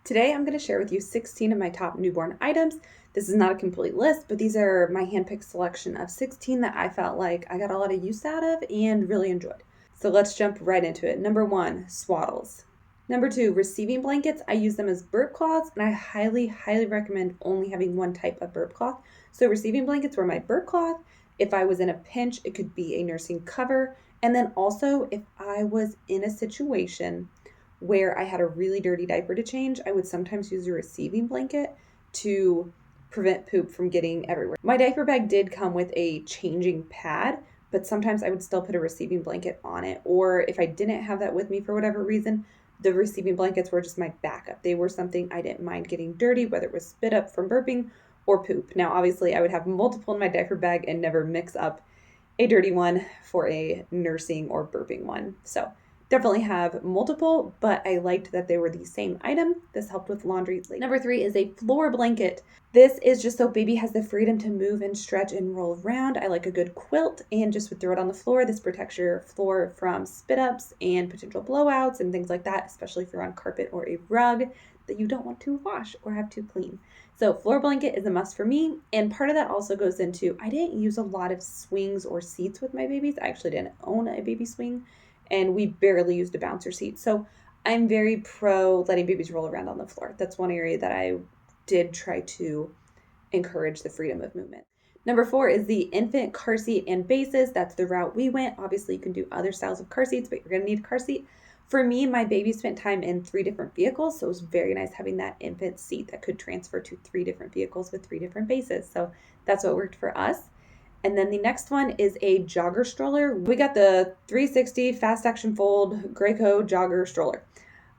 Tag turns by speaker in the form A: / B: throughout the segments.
A: Today I'm going to share with you 16 of my top newborn items. This is not a complete list, but these are my handpicked selection of 16 that I felt like I got a lot of use out of and really enjoyed. So let's jump right into it. Number 1, swaddles. Number 2, receiving blankets. I use them as burp cloths, and I highly recommend only having one type of burp cloth. So receiving blankets were my burp cloth. If I was in a pinch, it could be a nursing cover. And then also if I was in a situation where I had a really dirty diaper to change, I would sometimes use a receiving blanket to prevent poop from getting everywhere. My diaper bag did come with a changing pad, but sometimes I would still put a receiving blanket on it. Or if I didn't have that with me for whatever reason, the receiving blankets were just my backup. They were something I didn't mind getting dirty, whether it was spit up from burping or poop. Now, obviously, I would have multiple in my diaper bag and never mix up a dirty one for a nursing or burping one. So definitely have multiple, but I liked that they were the same item. This helped with laundry later. Number 3 is a floor blanket. This is just so baby has the freedom to move and stretch and roll around. I like a good quilt and just would throw it on the floor. This protects your floor from spit ups and potential blowouts and things like that, especially if you're on carpet or a rug that you don't want to wash or have to clean. So floor blanket is a must for me. And part of that also goes into, I didn't use a lot of swings or seats with my babies. I actually didn't own a baby swing, and we barely used a bouncer seat. So I'm very pro letting babies roll around on the floor. That's one area that I did try to encourage the freedom of movement. Number 4 is the infant car seat and bases. That's the route we went. Obviously, you can do other styles of car seats, but you're going to need a car seat. For me, my baby spent time in 3 different vehicles, so it was very nice having that infant seat that could transfer to 3 different vehicles with 3 different bases. So that's what worked for us. And then the next one is a jogger stroller. We got the 360 fast action fold Graco jogger stroller.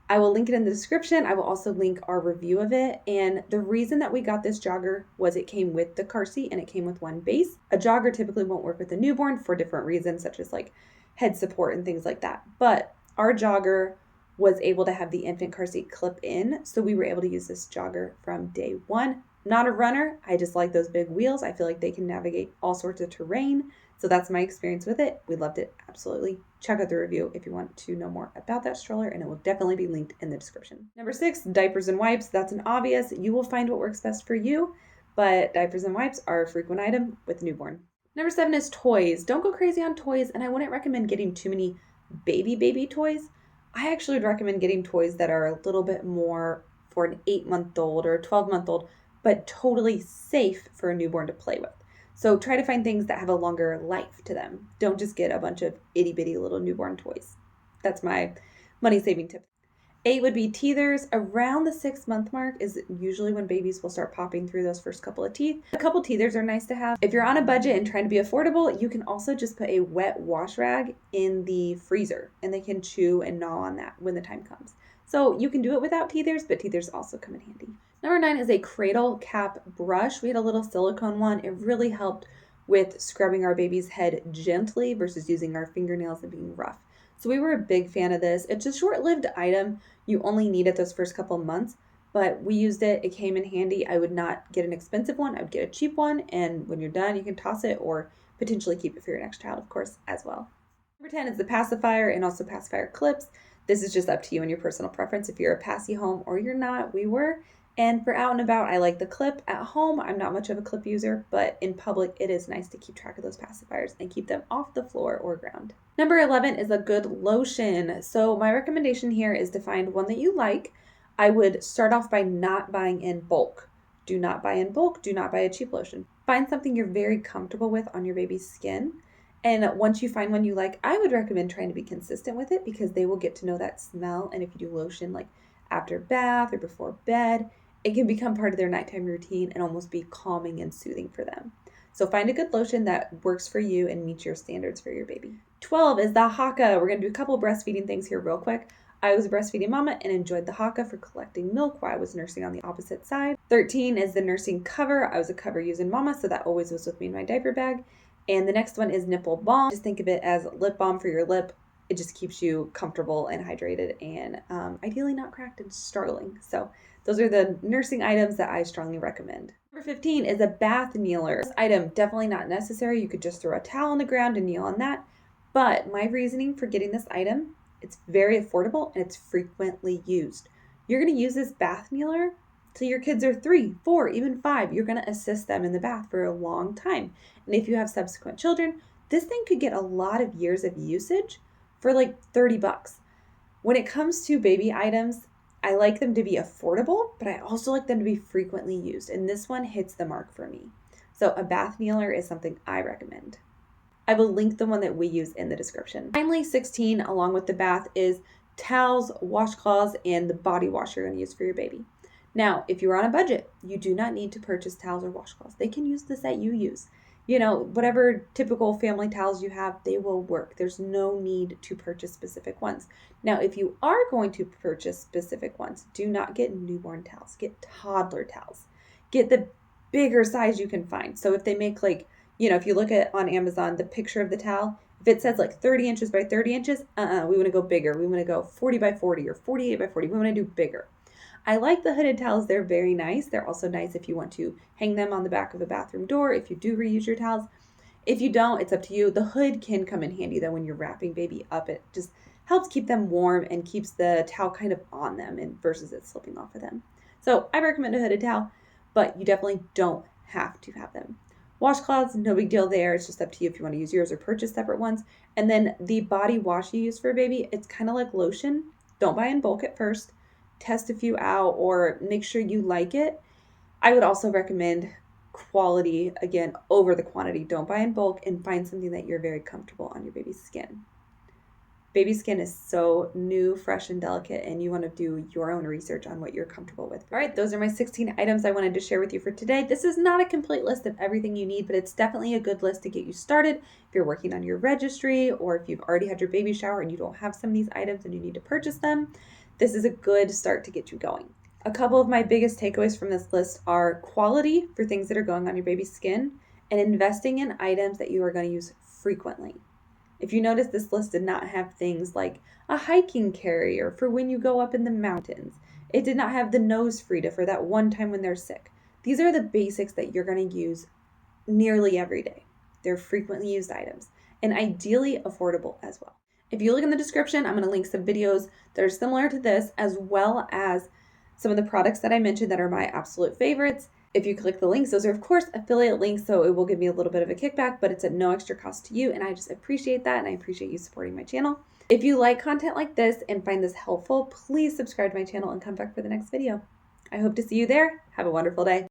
A: I will link it in the description. I will also link our review of it. And the reason that we got this jogger was it came with the car seat and it came with one base. A jogger typically won't work with a newborn for different reasons, such as like head support and things like that. But our jogger was able to have the infant car seat clip in. So we were able to use this jogger from day one. Not a runner. I just like those big wheels. I feel like they can navigate all sorts of terrain. So that's my experience with it. We loved it. Absolutely. Check out the review if you want to know more about that stroller, and it will definitely be linked in the description. Number 6, diapers and wipes. That's an obvious. You will find what works best for you, but diapers and wipes are a frequent item with newborn. Number 7 is toys. Don't go crazy on toys, and I wouldn't recommend getting too many baby toys. I actually would recommend getting toys that are a little bit more for an 8-month-old or a 12-month-old, but totally safe for a newborn to play with. So try to find things that have a longer life to them. Don't just get a bunch of itty bitty little newborn toys. That's my money saving tip. 8 would be teethers. Around the 6-month mark is usually when babies will start popping through those first couple of teeth. A couple teethers are nice to have. If you're on a budget and trying to be affordable, you can also just put a wet wash rag in the freezer and they can chew and gnaw on that when the time comes. So you can do it without teethers, but teethers also come in handy. Number 9 is a cradle cap brush. We had a little silicone one. It really helped with scrubbing our baby's head gently versus using our fingernails and being rough. So we were a big fan of this. It's a short-lived item. You only need it those first couple of months, but we used it. It came in handy. I would not get an expensive one. I would get a cheap one, and when you're done, you can toss it or potentially keep it for your next child, of course, as well. Number 10 is the pacifier and also pacifier clips. This is just up to you and your personal preference. If you're a passy home or you're not, we were. And for out and about, I like the clip. At home, I'm not much of a clip user, but in public, it is nice to keep track of those pacifiers and keep them off the floor or ground. Number 11 is a good lotion. So my recommendation here is to find one that you like. I would start off by not buying in bulk. Do not buy in bulk. Do not buy a cheap lotion. Find something you're very comfortable with on your baby's skin. And once you find one you like, I would recommend trying to be consistent with it because they will get to know that smell. And if you do lotion like after bath or before bed, it can become part of their nighttime routine and almost be calming and soothing for them. So find a good lotion that works for you and meets your standards for your baby. 12 is the Haka. We're going to do a couple breastfeeding things here real quick. I was a breastfeeding mama and enjoyed the Haka for collecting milk while I was nursing on the opposite side. 13 is the nursing cover. I was a cover using mama, so that always was with me in my diaper bag. And the next one is nipple balm. Just think of it as lip balm for your lip. It just keeps you comfortable and hydrated and ideally not cracked and startling. So those are the nursing items that I strongly recommend. Number 15 is a bath kneeler. This item, definitely not necessary. You could just throw a towel on the ground and kneel on that. But my reasoning for getting this item, it's very affordable and it's frequently used. You're going to use this bath kneeler till your kids are 3, 4, even 5. You're going to assist them in the bath for a long time. And if you have subsequent children, this thing could get a lot of years of usage for like $30. When it comes to baby items, I like them to be affordable, but I also like them to be frequently used. And this one hits the mark for me. So a bath kneeler is something I recommend. I will link the one that we use in the description. Finally, 16, along with the bath, is towels, washcloths, and the body wash you're going to use for your baby. Now, if you're on a budget, you do not need to purchase towels or washcloths. They can use the set you use. Whatever typical family towels you have, they will work. There's no need to purchase specific ones. Now, if you are going to purchase specific ones, do not get newborn towels. Get toddler towels. Get the bigger size you can find. So if they make if you look at on Amazon, the picture of the towel, if it says like 30 inches by 30 inches, we want to go bigger. We want to go 40 by 40 or 48 by 40. We want to do bigger. I like the hooded towels. They're very nice. They're also nice if you want to hang them on the back of a bathroom door, if you do reuse your towels. If you don't, it's up to you. The hood can come in handy though when you're wrapping baby up. It just helps keep them warm and keeps the towel kind of on them and versus it slipping off of them. So I recommend a hooded towel, but you definitely don't have to have them. Washcloths, no big deal there. It's just up to you if you want to use yours or purchase separate ones. And then the body wash you use for a baby, it's kind of like lotion. Don't buy in bulk at first. Test a few out or make sure you like it. I would also recommend quality, again, over the quantity. Don't buy in bulk and find something that you're very comfortable on your baby's skin. Baby skin is so new, fresh, and delicate, and you want to do your own research on what you're comfortable with. All right, those are my 16 items I wanted to share with you for today. This is not a complete list of everything you need, but it's definitely a good list to get you started if you're working on your registry or if you've already had your baby shower and you don't have some of these items and you need to purchase them. This is a good start to get you going. A couple of my biggest takeaways from this list are quality for things that are going on your baby's skin and investing in items that you are going to use frequently. If you notice, this list did not have things like a hiking carrier for when you go up in the mountains. It did not have the nose Frida for that one time when they're sick. These are the basics that you're going to use nearly every day. They're frequently used items and ideally affordable as well. If you look in the description, I'm going to link some videos that are similar to this, as well as some of the products that I mentioned that are my absolute favorites. If you click the links, those are of course affiliate links, so it will give me a little bit of a kickback, but it's at no extra cost to you, and I just appreciate that, and I appreciate you supporting my channel. If you like content like this and find this helpful, please subscribe to my channel and come back for the next video. I hope to see you there. Have a wonderful day.